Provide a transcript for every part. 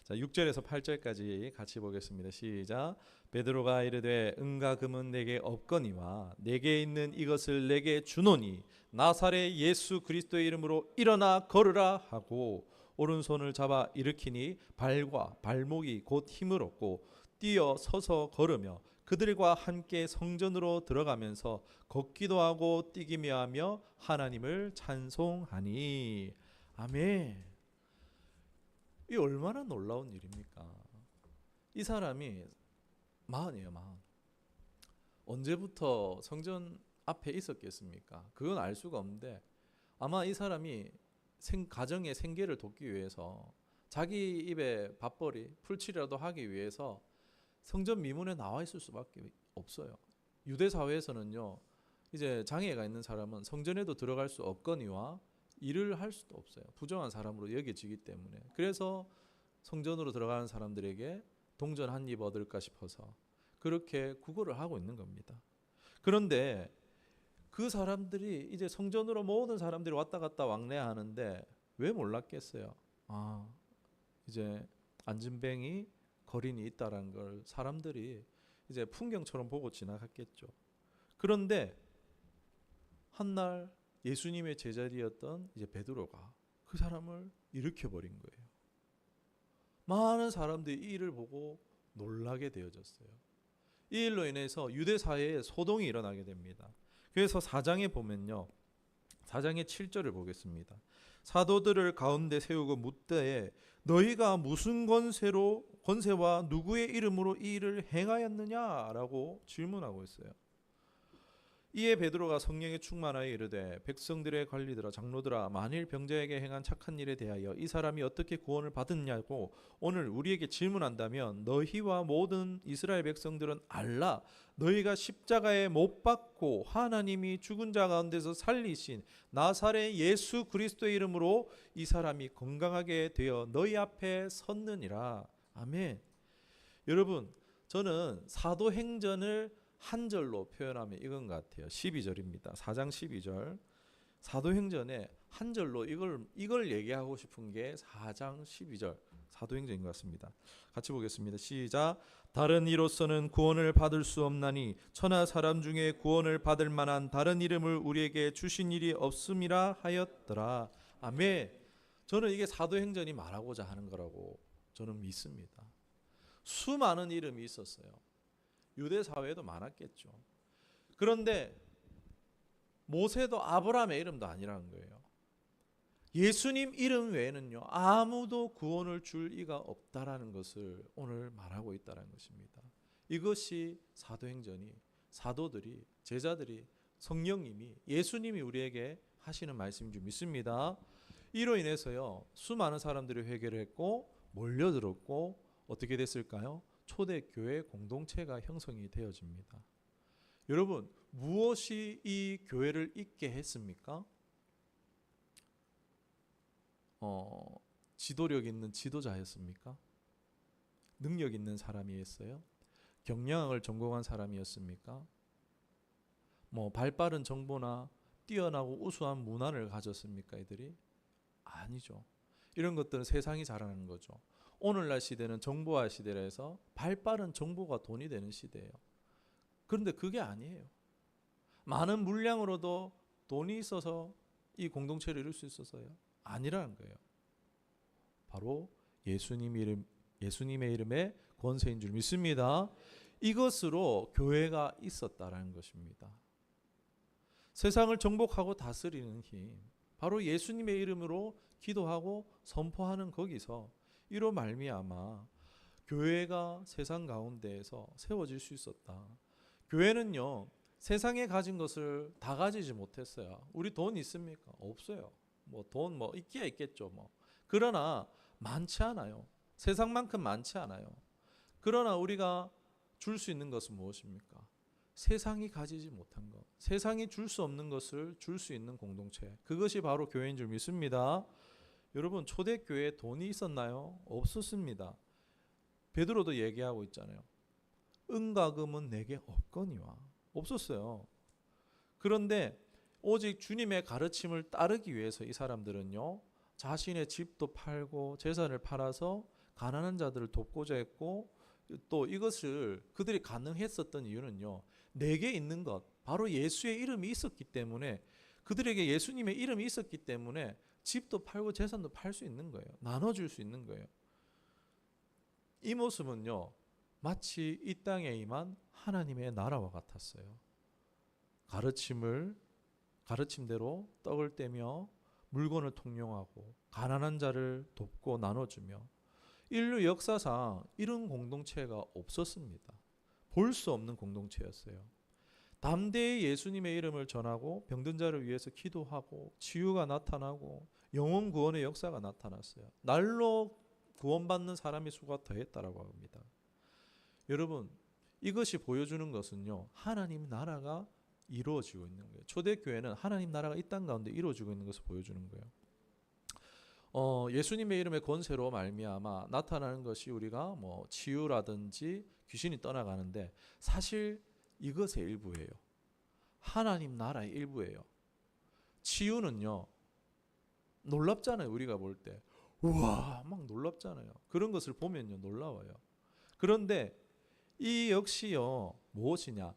자, 6절에서 8절까지 같이 보겠습니다. 시작. 베드로가 이르되 은과 금은 내게 없거니와 내게 있는 이것을 내게 주노니 나사렛 예수 그리스도의 이름으로 일어나 걸으라 하고 오른손을 잡아 일으키니 발과 발목이 곧 힘을 얻고 뛰어 서서 걸으며 그들과 함께 성전으로 들어가면서 걷기도 하고 뛰기며 하며 하나님을 찬송하니. 아멘. 이 얼마나 놀라운 일입니까? 이 사람이 마흔이에요, 마흔. 언제부터 성전 앞에 있었겠습니까? 그건 알 수가 없는데 아마 이 사람이 가정의 생계를 돕기 위해서 자기 입에 밥벌이 풀칠이라도 하기 위해서 성전 미문에 나와 있을 수밖에 없어요. 유대 사회에서는요, 이제 장애가 있는 사람은 성전에도 들어갈 수 없거니와 일을 할 수도 없어요. 부정한 사람으로 여겨지기 때문에. 그래서 성전으로 들어가는 사람들에게 동전 한 입 얻을까 싶어서 그렇게 구걸을 하고 있는 겁니다. 그런데 그 사람들이 이제 성전으로 모든 사람들이 왔다 갔다 왕래하는데 왜 몰랐겠어요? 아, 이제 안진뱅이 거린이 있다라는 걸 사람들이 이제 풍경처럼 보고 지나갔겠죠. 그런데 한날 예수님의 제자리였던 이제 베드로가 그 사람을 일으켜 버린 거예요. 많은 사람들이 이 일을 보고 놀라게 되어졌어요. 이 일로 인해서 유대 사회에 소동이 일어나게 됩니다. 그래서 4장에 보면요, 4장의 7절을 보겠습니다. 사도들을 가운데 세우고 묻되 너희가 무슨 권세와 누구의 이름으로 이 일을 행하였느냐라고 질문하고 있어요. 이에 베드로가 성령에 충만하여 이르되 백성들의 관리들아 장로들아 만일 병자에게 행한 착한 일에 대하여 이 사람이 어떻게 구원을 받았냐고 오늘 우리에게 질문한다면 너희와 모든 이스라엘 백성들은 알라. 너희가 십자가에 못 박고 하나님이 죽은 자 가운데서 살리신 나사렛 예수 그리스도의 이름으로 이 사람이 건강하게 되어 너희 앞에 섰느니라. 아멘. 여러분, 저는 사도행전을 한 절로 표현하면 이건 것 같아요. 12절입니다. 4장 12절. 사도행전에 한 절로 이걸 얘기하고 싶은 게 4장 12절 사도행전인 것 같습니다. 같이 보겠습니다. 시작. 다른 이로서는 구원을 받을 수 없나니 천하 사람 중에 구원을 받을 만한 다른 이름을 우리에게 주신 일이 없음이라 하였더라. 아멘. 저는 이게 사도행전이 말하고자 하는 거라고 저는 믿습니다. 수많은 이름이 있었어요. 유대 사회에도 많았겠죠. 그런데 모세도 아브라함의 이름도 아니라는 거예요. 예수님 이름 외에는요 아무도 구원을 줄 이가 없다라는 것을 오늘 말하고 있다는 것입니다. 이것이 사도행전이 사도들이 제자들이 성령님이 예수님이 우리에게 하시는 말씀인 줄 믿습니다. 이로 인해서요 수많은 사람들이 회개를 했고 몰려들었고 어떻게 됐을까요? 초대교회 공동체가 형성이 되어집니다. 여러분, 무엇이 이 교회를 있게 했습니까? 지도력 있는 지도자였습니까? 능력 있는 사람이었어요? 경영학을 전공한 사람이었습니까? 발빠른 정보나 뛰어나고 우수한 문화를 가졌습니까? 이들이? 아니죠. 이런 것들은 세상이 잘하는 거죠. 오늘날 시대는 정보화 시대라서 발빠른 정보가 돈이 되는 시대예요. 그런데 그게 아니에요. 많은 물량으로도 돈이 있어서 이 공동체를 이룰 수 있어서요? 아니라는 거예요. 바로 예수님의 이름의 권세인 줄 믿습니다. 이것으로 교회가 있었다라는 것입니다. 세상을 정복하고 다스리는 힘, 바로 예수님의 이름으로 기도하고 선포하는 거기서 이로 말미암아 교회가 세상 가운데에서 세워질 수 있었다. 교회는요 세상에 가진 것을 다 가지지 못했어요. 우리 돈 있습니까? 없어요. 돈 있기야 있겠죠. 그러나 많지 않아요. 세상만큼 많지 않아요. 그러나 우리가 줄 수 있는 것은 무엇입니까? 세상이 가지지 못한 것, 세상이 줄 수 없는 것을 줄 수 있는 공동체, 그것이 바로 교회인 줄 믿습니다. 여러분, 초대교회에 돈이 있었나요? 없었습니다. 베드로도 얘기하고 있잖아요. 은과 금은 내게 없거니와. 없었어요. 그런데 오직 주님의 가르침을 따르기 위해서 이 사람들은요 자신의 집도 팔고 재산을 팔아서 가난한 자들을 돕고자 했고, 또 이것을 그들이 가능했었던 이유는요, 내게 있는 것, 바로 예수의 이름이 있었기 때문에, 그들에게 예수님의 이름이 있었기 때문에 집도 팔고 재산도 팔 수 있는 거예요. 나눠줄 수 있는 거예요. 이 모습은요, 마치 이 땅에 임한 하나님의 나라와 같았어요. 가르침대로 떡을 떼며 물건을 통용하고 가난한 자를 돕고 나눠주며, 인류 역사상 이런 공동체가 없었습니다. 볼 수 없는 공동체였어요. 담대히 예수님의 이름을 전하고 병든 자를 위해서 기도하고 치유가 나타나고 영혼 구원의 역사가 나타났어요. 날로 구원받는 사람의 수가 더했다라고 합니다. 여러분, 이것이 보여주는 것은요, 하나님 나라가 이루어지고 있는 거예요. 초대교회는 하나님 나라가 이 땅 가운데 이루어지고 있는 것을 보여주는 거예요. 예수님의 이름의 권세로 말미암아 나타나는 것이 우리가 뭐 치유라든지 귀신이 떠나가는데, 사실 이것의 일부예요. 하나님 나라의 일부예요. 치유는요, 놀랍잖아요. 우리가 볼 때 우와 막 놀랍잖아요. 그런 것을 보면요 놀라워요. 그런데 이 역시요 무엇이냐,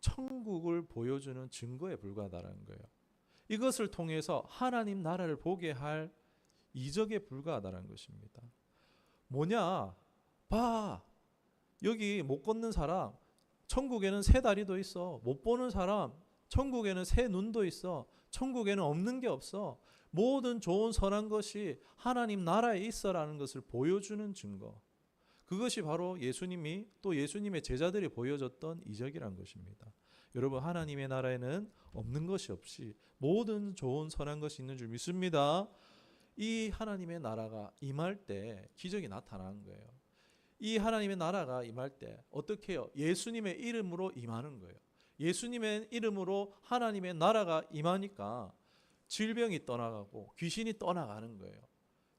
천국을 보여주는 증거에 불과하다는 거예요. 이것을 통해서 하나님 나라를 보게 할 이적에 불과하다는 것입니다. 뭐냐, 봐, 여기 못 걷는 사람 천국에는 새 다리도 있어. 못 보는 사람 천국에는 새 눈도 있어. 천국에는 없는 게 없어. 모든 좋은 선한 것이 하나님 나라에 있어라는 것을 보여주는 증거, 그것이 바로 예수님이 또 예수님의 제자들이 보여줬던 이적이란 것입니다. 여러분, 하나님의 나라에는 없는 것이 없이 모든 좋은 선한 것이 있는 줄 믿습니다. 이 하나님의 나라가 임할 때 기적이 나타나는 거예요. 이 하나님의 나라가 임할 때 어떻게 해요? 예수님의 이름으로 임하는 거예요. 예수님의 이름으로 하나님의 나라가 임하니까 질병이 떠나가고 귀신이 떠나가는 거예요.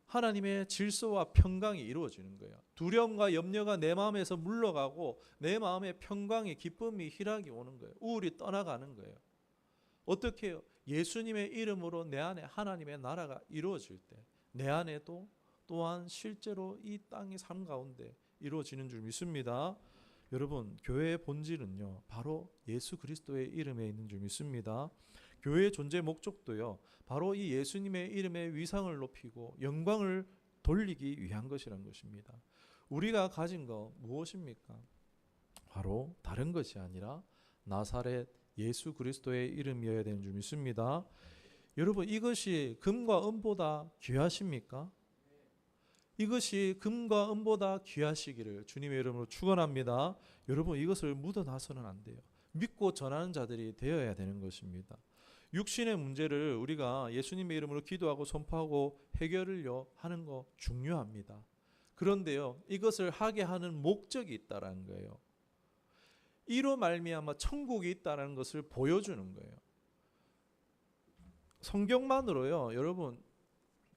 하나님의 질서와 평강이 이루어지는 거예요. 두려움과 염려가 내 마음에서 물러가고 내 마음에 평강이, 기쁨이, 희락이 오는 거예요. 우울이 떠나가는 거예요. 어떻게 해요? 예수님의 이름으로 내 안에 하나님의 나라가 이루어질 때 내 안에도 또한 실제로 이 땅의 삶 가운데 이루어지는 줄 믿습니다. 여러분, 교회의 본질은요 바로 예수 그리스도의 이름에 있는 줄 믿습니다. 교회의 존재 목적도요 바로 이 예수님의 이름의 위상을 높이고 영광을 돌리기 위한 것이란 것입니다. 우리가 가진 것 무엇입니까? 바로 다른 것이 아니라 나사렛 예수 그리스도의 이름이어야 되는 줄 믿습니다. 여러분, 이것이 금과 은보다 귀하십니까? 이것이 금과 은보다 귀하시기를 주님의 이름으로 축원합니다. 여러분, 이것을 묻어놔서는 안 돼요. 믿고 전하는 자들이 되어야 되는 것입니다. 육신의 문제를 우리가 예수님의 이름으로 기도하고 선포하고 해결을요 하는 거 중요합니다. 그런데요, 이것을 하게 하는 목적이 있다라는 거예요. 이로 말미암아 천국이 있다라는 것을 보여주는 거예요. 성경만으로요, 여러분,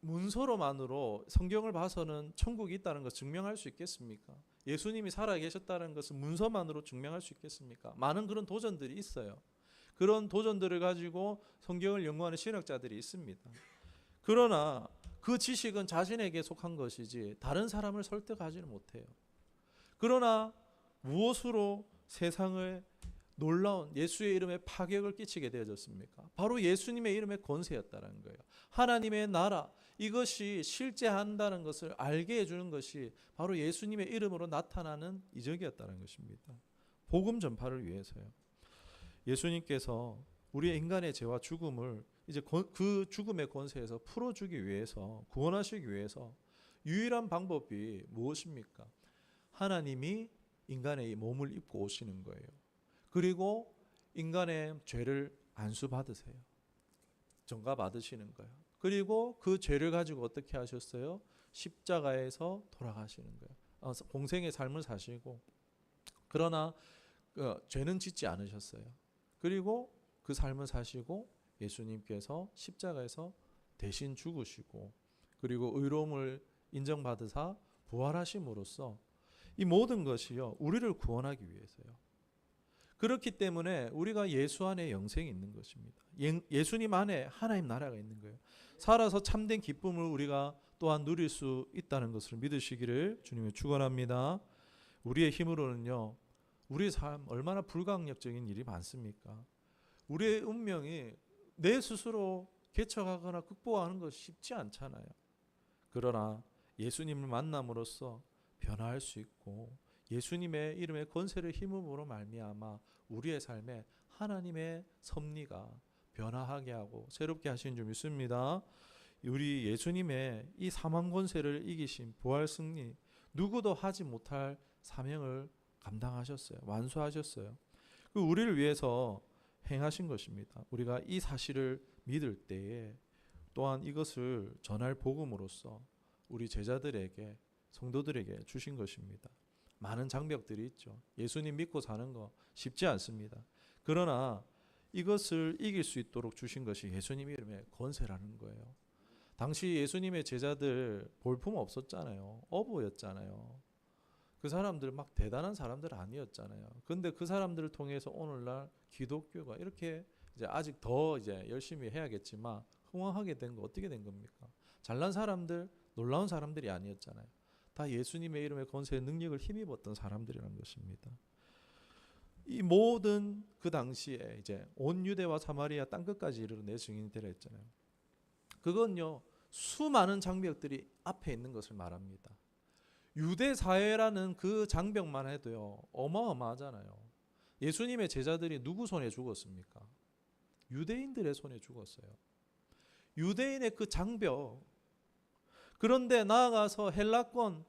문서로만으로 성경을 봐서는 천국이 있다는 것을 증명할 수 있겠습니까? 예수님이 살아계셨다는 것을 문서만으로 증명할 수 있겠습니까? 많은 그런 도전들이 있어요. 그런 도전들을 가지고 성경을 연구하는 신학자들이 있습니다. 그러나 그 지식은 자신에게 속한 것이지 다른 사람을 설득하지는 못해요. 그러나 무엇으로 세상을 놀라운 예수의 이름에 파격을 끼치게 되어졌습니까? 바로 예수님의 이름의 권세였다는 거예요. 하나님의 나라, 이것이 실제한다는 것을 알게 해주는 것이 바로 예수님의 이름으로 나타나는 이적이었다는 것입니다. 복음 전파를 위해서요. 예수님께서 우리의 인간의 죄와 죽음을 이제 그 죽음의 권세에서 풀어주기 위해서, 구원하시기 위해서 유일한 방법이 무엇입니까? 하나님이 인간의 몸을 입고 오시는 거예요. 그리고 인간의 죄를 안수받으세요. 전가받으시는 거예요. 그리고 그 죄를 가지고 어떻게 하셨어요? 십자가에서 돌아가시는 거예요. 공생의 삶을 사시고, 그러나 죄는 짓지 않으셨어요. 그리고 그 삶을 사시고 예수님께서 십자가에서 대신 죽으시고, 그리고 의로움을 인정받으사 부활하심으로써 이 모든 것이요 우리를 구원하기 위해서요. 그렇기 때문에 우리가 예수 안에 영생이 있는 것입니다. 예수님 안에 하나님 나라가 있는 거예요. 살아서 참된 기쁨을 우리가 또한 누릴 수 있다는 것을 믿으시기를 주님의 축원합니다. 우리의 힘으로는요, 우리의 삶 얼마나 불가항력적인 일이 많습니까? 우리의 운명이 내 스스로 개척하거나 극복하는 것이 쉽지 않잖아요. 그러나 예수님을 만남으로써 변화할 수 있고 예수님의 이름의 권세를 힘으로 말미암아 우리의 삶에 하나님의 섭리가 변화하게 하고 새롭게 하신 줄 믿습니다. 우리 예수님의 이 사망 권세를 이기신 부활 승리, 누구도 하지 못할 사명을 감당하셨어요. 완수하셨어요. 그 우리를 위해서 행하신 것입니다. 우리가 이 사실을 믿을 때에 또한 이것을 전할 복음으로써 우리 제자들에게, 성도들에게 주신 것입니다. 많은 장벽들이 있죠. 예수님 믿고 사는 거 쉽지 않습니다. 그러나 이것을 이길 수 있도록 주신 것이 예수님 이름의 권세라는 거예요. 당시 예수님의 제자들 볼품 없었잖아요. 어부였잖아요. 그 사람들 막 대단한 사람들 아니었잖아요. 근데 그 사람들을 통해서 오늘날 기독교가 이렇게 이제 아직 더 이제 열심히 해야겠지만 흥왕하게 된 거 어떻게 된 겁니까? 잘난 사람들, 놀라운 사람들이 아니었잖아요. 다 예수님의 이름의 권세의 능력을 힘입었던 사람들이라는 것입니다. 이 모든 그 당시에 이제 온 유대와 사마리아 땅끝까지 이르러 내 증인이 되라 했잖아요. 그건요, 수많은 장벽들이 앞에 있는 것을 말합니다. 유대 사회라는 그 장벽만 해도요, 어마어마하잖아요. 예수님의 제자들이 누구 손에 죽었습니까? 유대인들의 손에 죽었어요. 유대인의 그 장벽. 그런데 나아가서 헬라권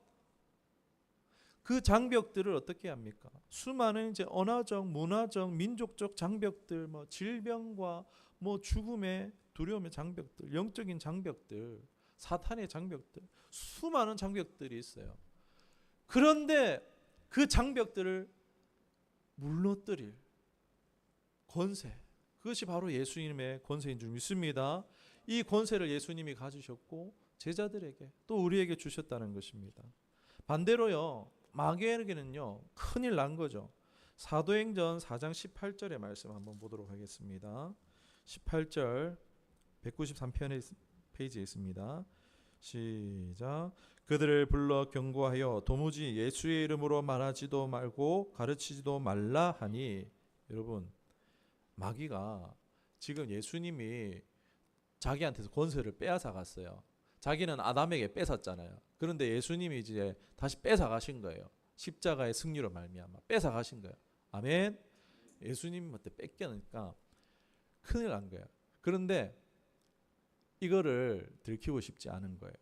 그 장벽들을 어떻게 합니까? 수많은 이제 언어적, 문화적, 민족적 장벽들, 뭐 질병과 뭐 죽음의 두려움의 장벽들, 영적인 장벽들, 사탄의 장벽들, 수많은 장벽들이 있어요. 그런데 그 장벽들을 무너뜨릴 권세, 그것이 바로 예수님의 권세인 줄 믿습니다. 이 권세를 예수님이 가지셨고 제자들에게 또 우리에게 주셨다는 것입니다. 반대로요, 마귀에게는요 큰일 난 거죠. 사도행전 4장 18절의 말씀 한번 보도록 하겠습니다. 18절 193편의 페이지에 있습니다. 시작. 그들을 불러 경고하여 도무지 예수의 이름으로 말하지도 말고 가르치지도 말라 하니. 여러분, 마귀가 지금 예수님이 자기한테서 권세를 빼앗아 갔어요. 자기는 아담에게 뺏었잖아요. 그런데 예수님이 이제 다시 뺏어 가신 거예요. 십자가의 승리로 말미암아 뺏어 가신 거예요. 아멘. 예수님한테 뺏겨니까 큰일 난 거예요. 그런데 이거를 들키고 싶지 않은 거예요.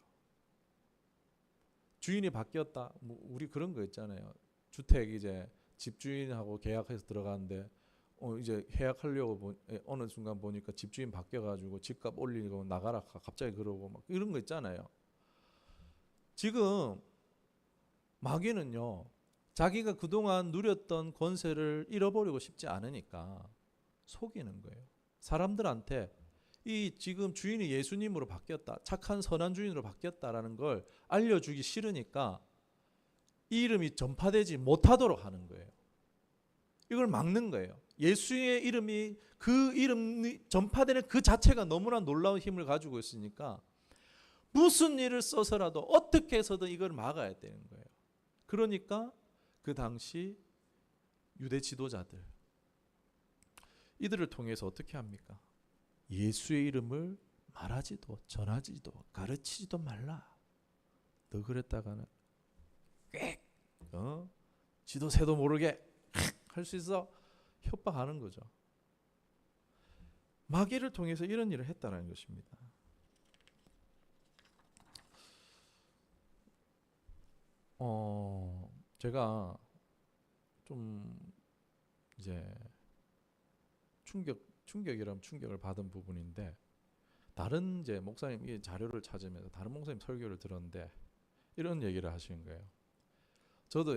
주인이 바뀌었다. 뭐 우리 그런 거 있잖아요. 주택 이제 집주인하고 계약해서 들어가는데 이제 계약하려고 어느 순간 보니까 집주인 바뀌어가지고 집값 올리고 나가라 갑자기 그러고 막 이런 거 있잖아요. 지금 마귀는요, 자기가 그동안 누렸던 권세를 잃어버리고 싶지 않으니까 속이는 거예요. 사람들한테 이 지금 주인이 예수님으로 바뀌었다, 착한 선한 주인으로 바뀌었다라는 걸 알려주기 싫으니까 이 이름이 전파되지 못하도록 하는 거예요. 이걸 막는 거예요. 예수의 이름이, 그 이름이 전파되는 그 자체가 너무나 놀라운 힘을 가지고 있으니까 무슨 일을 써서라도 어떻게 해서든 이걸 막아야 되는 거예요. 그러니까 그 당시 유대 지도자들, 이들을 통해서 어떻게 합니까? 예수의 이름을 말하지도 전하지도 가르치지도 말라. 너 그랬다가는 꽥 지도 새도 모르게 할 수 있어 협박하는 거죠. 마귀를 통해서 이런 일을 했다는 것입니다. 제가 좀 이제 충격이라면 충격을 받은 부분인데, 다른 이제 목사님 이 자료를 찾으면서 다른 목사님 설교를 들었는데 이런 얘기를 하시는 거예요. 저도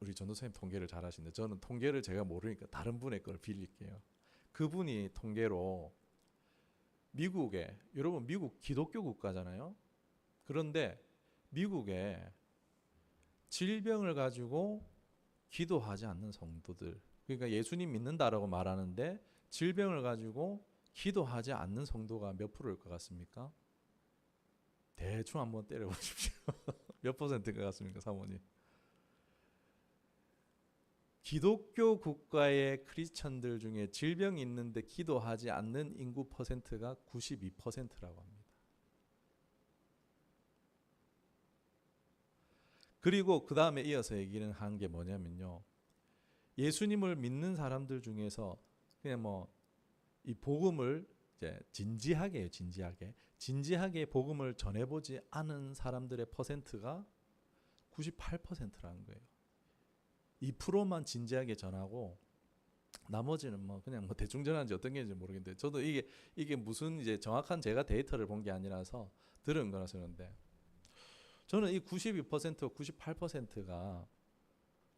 우리 전도사님 통계를 잘 하시는데 저는 통계를 제가 모르니까 다른 분의 걸 빌릴게요. 그분이 통계로 미국에, 여러분 미국 기독교 국가잖아요. 그런데 미국에 질병을 가지고 기도하지 않는 성도들, 그러니까 예수님 믿는다라고 말하는데 질병을 가지고 기도하지 않는 성도가 몇 프로일 것 같습니까? 대충 한번 때려보십시오. 몇 퍼센트인 것 같습니까, 사모님? 기독교 국가의 크리스천들 중에 질병이 있는데 기도하지 않는 인구 퍼센트가 92%라고 합니다. 그리고 그 다음에 이어서 얘기는 한 게 뭐냐면요. 예수님을 믿는 사람들 중에서 그냥 뭐 이 복음을 이제 진지하게 복음을 전해보지 않은 사람들의 퍼센트가 98%라는 거예요. 2%만 진지하게 전하고 나머지는 뭐 그냥 뭐 대충 전하는지 어떤 게인지 모르겠는데 저도 이게 무슨 이제 정확한 제가 데이터를 본 게 아니라서 들은 거라서 그런데 저는 이 92%, 98%가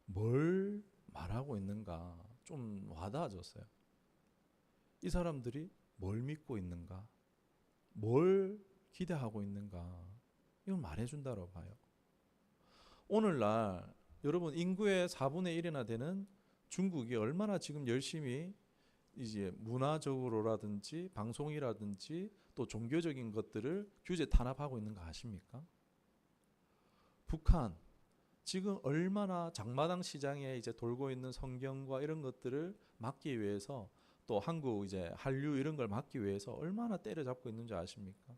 뭘 말하고 있는가 좀 와닿아졌어요. 이 사람들이 뭘 믿고 있는가, 뭘 기대하고 있는가, 이걸 말해준다고 봐요. 오늘날 여러분 인구의 4분의 1이나 되는 중국이 얼마나 지금 열심히 이제 문화적으로라든지 방송이라든지 또 종교적인 것들을 규제 탄압하고 있는 거 아십니까? 북한 지금 얼마나 장마당 시장에 이제 돌고 있는 성경과 이런 것들을 막기 위해서 또 한국 이제 한류 이런 걸 막기 위해서 얼마나 때려잡고 있는지 아십니까?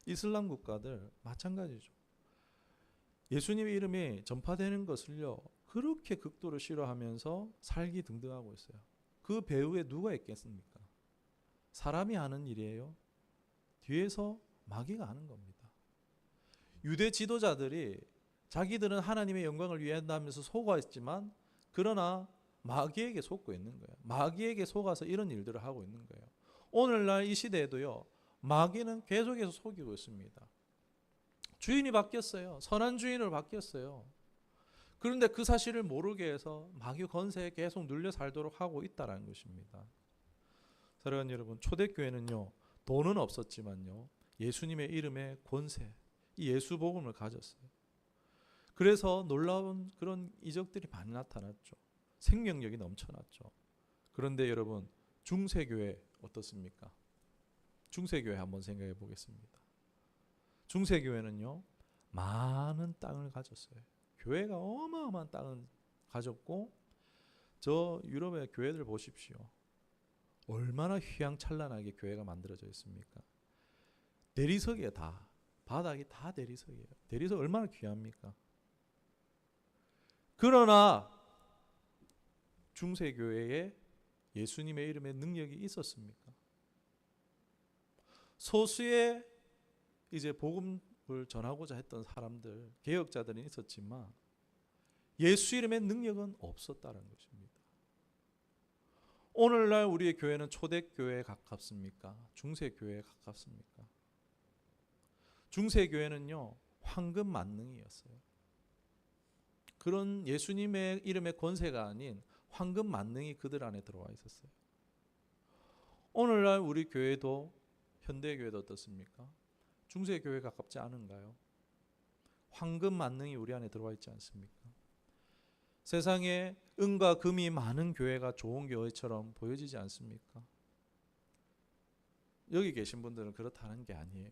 이슬람 국가들 마찬가지죠. 예수님의 이름이 전파되는 것을요 그렇게 극도로 싫어하면서 살기 등등하고 있어요. 그 배후에 누가 있겠습니까? 사람이 하는 일이에요. 뒤에서 마귀가 하는 겁니다. 유대 지도자들이 자기들은 하나님의 영광을 위한다면서 속아있지만 그러나 마귀에게 속고 있는 거예요. 마귀에게 속아서 이런 일들을 하고 있는 거예요. 오늘날 이 시대에도요 마귀는 계속해서 속이고 있습니다. 주인이 바뀌었어요. 선한 주인으로 바뀌었어요. 그런데 그 사실을 모르게 해서 마귀 권세에 계속 눌려 살도록 하고 있다는 것입니다. 사랑하는 여러분, 초대교회는요 돈은 없었지만요 예수님의 이름의 권세, 이 예수 복음을 가졌어요. 그래서 놀라운 그런 이적들이 많이 나타났죠. 생명력이 넘쳐났죠. 그런데 여러분 중세교회 어떻습니까? 중세교회 한번 생각해 보겠습니다. 중세교회는요 많은 땅을 가졌어요. 교회가 어마어마한 땅을 가졌고 저 유럽의 교회들 보십시오. 얼마나 휘황찬란하게 교회가 만들어져 있습니까? 대리석이에요. 다 바닥이 다 대리석이에요. 대리석 얼마나 귀합니까? 그러나 중세교회에 예수님의 이름의 능력이 있었습니까? 소수의 이제 복음을 전하고자 했던 사람들, 개혁자들은 있었지만 예수 이름의 능력은 없었다는 것입니다. 오늘날 우리의 교회는 초대교회에 가깝습니까? 중세교회에 가깝습니까? 중세교회는요 황금 만능이었어요. 그런 예수님의 이름의 권세가 아닌 황금 만능이 그들 안에 들어와 있었어요. 오늘날 우리 교회도 현대교회도 어떻습니까? 중세교회에 가깝지 않은가요? 황금 만능이 우리 안에 들어와 있지 않습니까? 세상에 은과 금이 많은 교회가 좋은 교회처럼 보여지지 않습니까? 여기 계신 분들은 그렇다는 게 아니에요.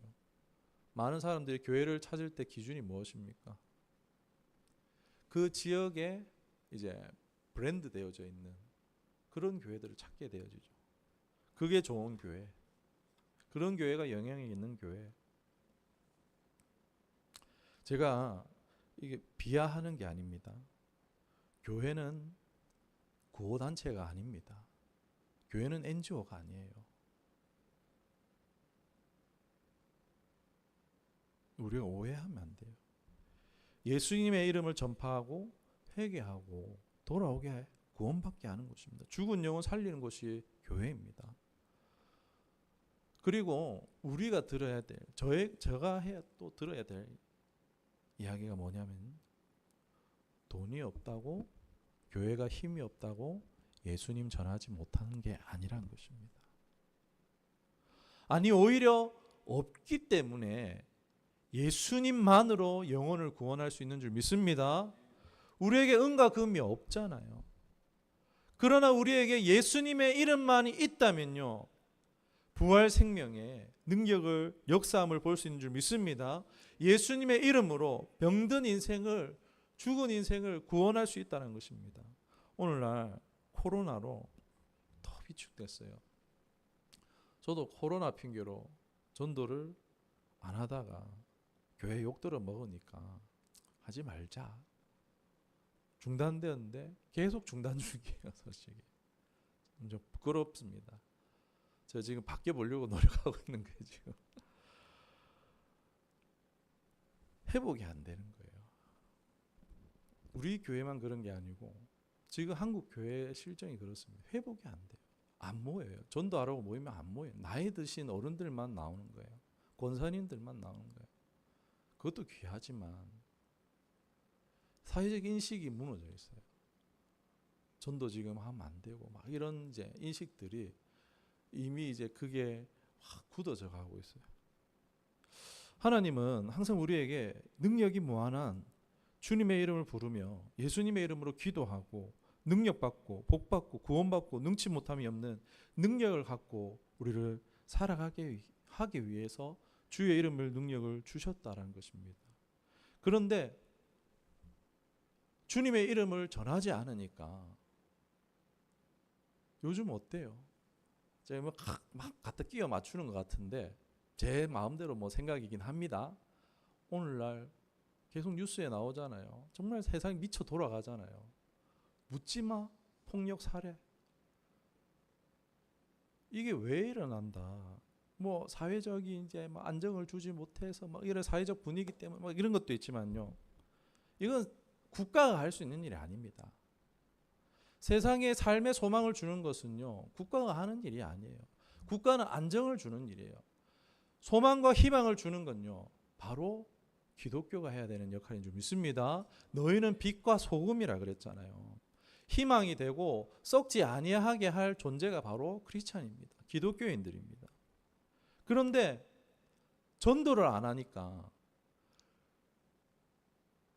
많은 사람들이 교회를 찾을 때 기준이 무엇입니까? 그 지역에 이제 브랜드 되어져 있는 그런 교회들을 찾게 되어지죠. 그게 좋은 교회. 그런 교회가 영향이 있는 교회. 제가 이게 비하하는 게 아닙니다. 교회는 구호단체가 아닙니다. 교회는 NGO가 아니에요. 우리가 오해하면 안 돼요. 예수님의 이름을 전파하고 회개하고 돌아오게 구원받게 하는 것입니다. 죽은 영혼 살리는 것이 교회입니다. 그리고 우리가 들어야 될, 제가 또 들어야 될 이야기가 뭐냐면 돈이 없다고 교회가 힘이 없다고 예수님 전하지 못하는 게 아니란 것입니다. 아니 오히려 없기 때문에 예수님만으로 영혼을 구원할 수 있는 줄 믿습니다. 우리에게 은과 금이 없잖아요. 그러나 우리에게 예수님의 이름만이 있다면요 부활 생명에 능력을 역사함을 볼 수 있는 줄 믿습니다. 예수님의 이름으로 병든 인생을 죽은 인생을 구원할 수 있다는 것입니다. 오늘날 코로나로 더 위축됐어요. 저도 코로나 핑계로 전도를 안 하다가 교회 욕들을 먹으니까 하지 말자. 중단되었는데 계속 중단 중이에요. 솔직히 좀 부끄럽습니다. 저 지금 바뀌어 보려고 노력하고 있는 거예요. 지금 회복이 안 되는 거예요. 우리 교회만 그런 게 아니고 지금 한국 교회 실정이 그렇습니다. 회복이 안 돼요. 안 모여요. 전도하라고 모이면 안 모여요. 나이 드신 어른들만 나오는 거예요. 권사님들만 나오는 거예요. 그것도 귀하지만 사회적 인식이 무너져 있어요. 전도 지금 하면 안 되고 막 이런 이제 인식들이 이미 이제 그게 확 굳어져 가고 있어요. 하나님은 항상 우리에게 능력이 무한한 주님의 이름을 부르며 예수님의 이름으로 기도하고 능력받고 복받고 구원받고 능치 못함이 없는 능력을 갖고 우리를 살아가게 하기 위해서 주의 이름을 능력을 주셨다라는 것입니다. 그런데 주님의 이름을 전하지 않으니까 요즘 어때요? 제가 막 갖다 끼워 맞추는 것 같은데 제 마음대로 뭐 생각이긴 합니다. 오늘날 계속 뉴스에 나오잖아요. 정말 세상이 미쳐 돌아가잖아요. 묻지마 폭력 살해. 이게 왜 일어난다? 뭐 사회적인 이제 뭐 안정을 주지 못해서 막 이런 사회적 분위기 때문에 막 이런 것도 있지만요. 이건 국가가 할 수 있는 일이 아닙니다. 세상에 삶의 소망을 주는 것은요. 국가가 하는 일이 아니에요. 국가는 안정을 주는 일이에요. 소망과 희망을 주는 건요. 바로 기독교가 해야 되는 역할인 줄 믿습니다. 너희는 빛과 소금이라 그랬잖아요. 희망이 되고 썩지 아니하게 할 존재가 바로 크리스찬입니다. 기독교인들입니다. 그런데 전도를 안 하니까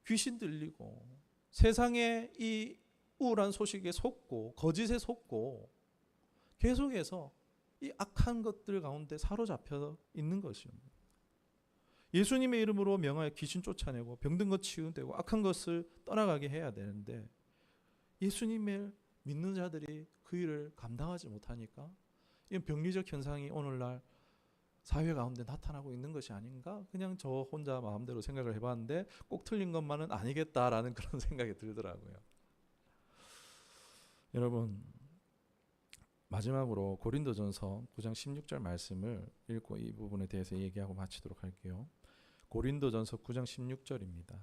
귀신 들리고 세상에 이 우울한 소식에 속고 거짓에 속고 계속해서 이 악한 것들 가운데 사로잡혀 있는 것입니다. 예수님의 이름으로 명하여 귀신 쫓아내고 병든 것 치유되고 악한 것을 떠나가게 해야 되는데 예수님을 믿는 자들이 그 일을 감당하지 못하니까 이런 병리적 현상이 오늘날 사회 가운데 나타나고 있는 것이 아닌가? 그냥 저 혼자 마음대로 생각을 해봤는데 꼭 틀린 것만은 아니겠다라는 그런 생각이 들더라고요. 여러분 마지막으로 고린도전서 9장 16절 말씀을 읽고 이 부분에 대해서 얘기하고 마치도록 할게요. 고린도전서 9장 16절입니다.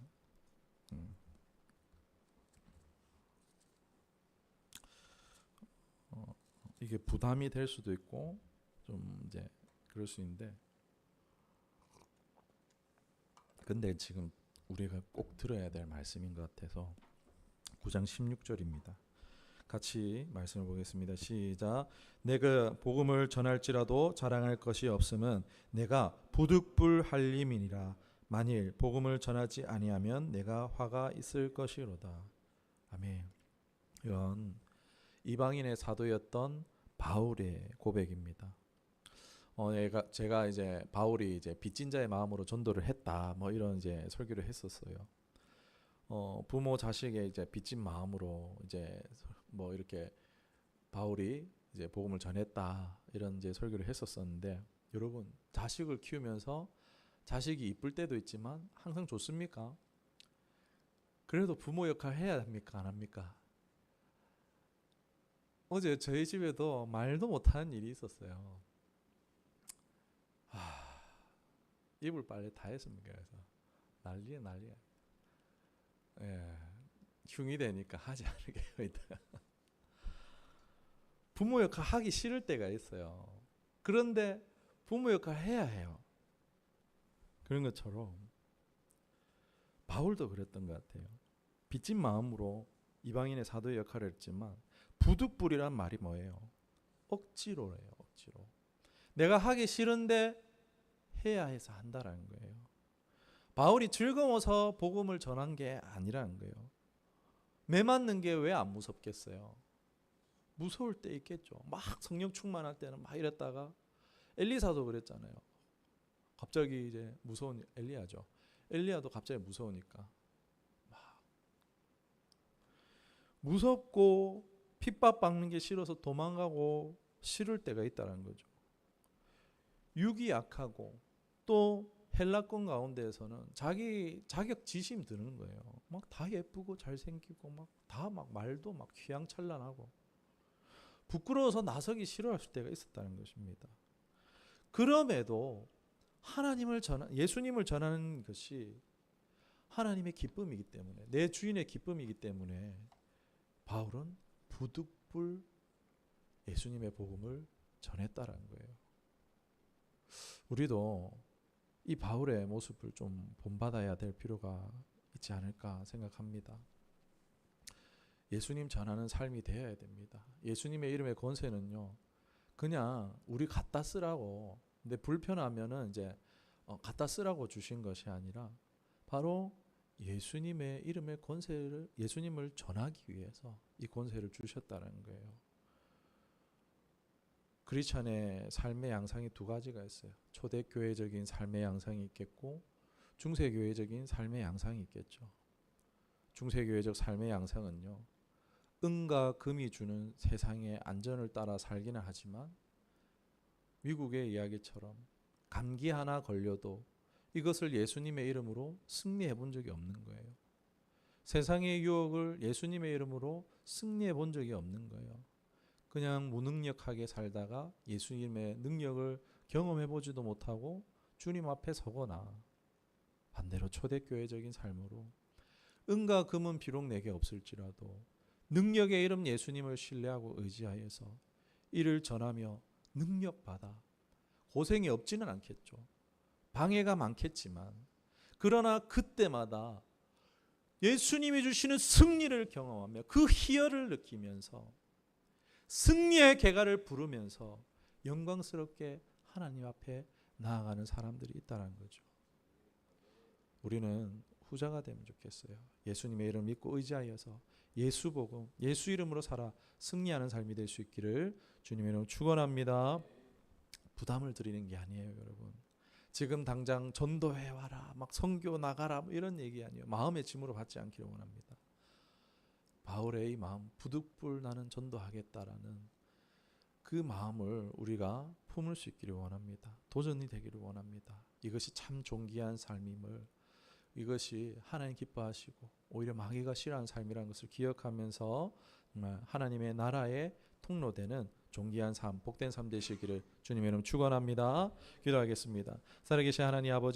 이게 부담이 될 수도 있고 좀 이제 그럴 수 있는데 근데 지금 우리가 꼭 들어야 될 말씀인 것 같아서 9장 16절입니다. 같이 말씀을 보겠습니다. 시작. 내가 복음을 전할지라도 자랑할 것이 없음은 내가 부득불할림이니라. 만일 복음을 전하지 아니하면 내가 화가 있을 것이로다. 아멘. 이런 이방인의 사도였던 바울의 고백입니다. 제가 이제 바울이 이제 빚진 자의 마음으로 전도를 했다. 뭐 이런 이제 설교를 했었어요. 부모 자식의 이제 빚진 마음으로 이제 뭐 이렇게 바울이 이제 복음을 전했다. 이런 이제 설교를 했었었는데 여러분 자식을 키우면서 자식이 이쁠 때도 있지만 항상 좋습니까? 그래도 부모 역할 해야 합니까? 안 합니까? 어제 저희 집에도 말도 못하는 일이 있었어요. 이불 빨래 다 했습니다. 그래서 난리야. 예, 흉이 되니까 하지 않게 있다가 부모 역할 하기 싫을 때가 있어요. 그런데 부모 역할 해야 해요. 그런 것처럼 바울도 그랬던 것 같아요. 빚진 마음으로 이방인의 사도의 역할을 했지만 부득불이란 말이 뭐예요? 억지로래요. 억지로. 내가 하기 싫은데 해야 해서 한다라는 거예요. 바울이 즐거워서 복음을 전한 게 아니라는 거예요. 매 맞는 게 왜 안 무섭겠어요? 무서울 때 있겠죠. 막 성령 충만할 때는 막 이랬다가 엘리사도 그랬잖아요. 갑자기 이제 무서운 엘리야죠. 엘리야도 갑자기 무서우니까 막 무섭고 핍박받는 게 싫어서 도망가고 싫을 때가 있다는 거죠. 육이 약하고 또 헬라권 가운데에서는 자기 자격 지심 드는 거예요. 막 다 예쁘고 잘생기고 막 다 막 말도 막 휘황찬란하고 부끄러워서 나서기 싫어할 때가 있었다는 것입니다. 그럼에도 예수님을 전하는 것이 하나님의 기쁨이기 때문에, 내 주인의 기쁨이기 때문에 바울은 부득불 예수님의 복음을 전했다라는 거예요. 우리도 이 바울의 모습을 좀 본받아야 될 필요가 있지 않을까 생각합니다. 예수님 전하는 삶이 되어야 됩니다. 예수님의 이름의 권세는요, 그냥 우리 갖다 쓰라고, 근데 불편하면은 이제 갖다 쓰라고 주신 것이 아니라 바로 예수님의 이름의 권세를, 예수님을 전하기 위해서 이 권세를 주셨다는 거예요. 크리스찬의 삶의 양상이 두 가지가 있어요. 초대교회적인 삶의 양상이 있겠고 중세교회적인 삶의 양상이 있겠죠. 중세교회적 삶의 양상은요, 은과 금이 주는 세상의 안전을 따라 살기는 하지만 미국의 이야기처럼 감기 하나 걸려도 이것을 예수님의 이름으로 승리해 본 적이 없는 거예요. 세상의 유혹을 예수님의 이름으로 승리해 본 적이 없는 거예요. 그냥 무능력하게 살다가 예수님의 능력을 경험해 보지도 못하고 주님 앞에 서거나 반대로 초대교회적인 삶으로 은과 금은 비록 내게 없을지라도 능력의 이름 예수님을 신뢰하고 의지하여서 이를 전하며 능력받아 고생이 없지는 않겠죠. 방해가 많겠지만 그러나 그때마다 예수님이 주시는 승리를 경험하며 그 희열을 느끼면서 승리의 개가를 부르면서 영광스럽게 하나님 앞에 나아가는 사람들이 있다는 거죠. 우리는 후자가 되면 좋겠어요. 예수님의 이름을 믿고 의지하여서 예수 복음, 예수 이름으로 살아 승리하는 삶이 될 수 있기를 주님의 이름으로 축원합니다. 부담을 드리는 게 아니에요, 여러분. 지금 당장 전도해 와라, 막 선교 나가라, 뭐 이런 얘기 아니에요. 마음의 짐으로 받지 않기를 원합니다. 바울의 이 마음, 부득불 나는 전도하겠다라는 그 마음을 우리가 품을 수 있기를 원합니다. 도전이 되기를 원합니다. 이것이 참 존귀한 삶임을, 이것이 하나님 기뻐하시고 오히려 마귀가 싫어하는 삶이라는 것을 기억하면서 정말 하나님의 나라의 통로되는 존귀한 삶, 복된 삶 되시기를 주님의 이름 축원합니다. 기도하겠습니다. 살아계신 하나님 아버지,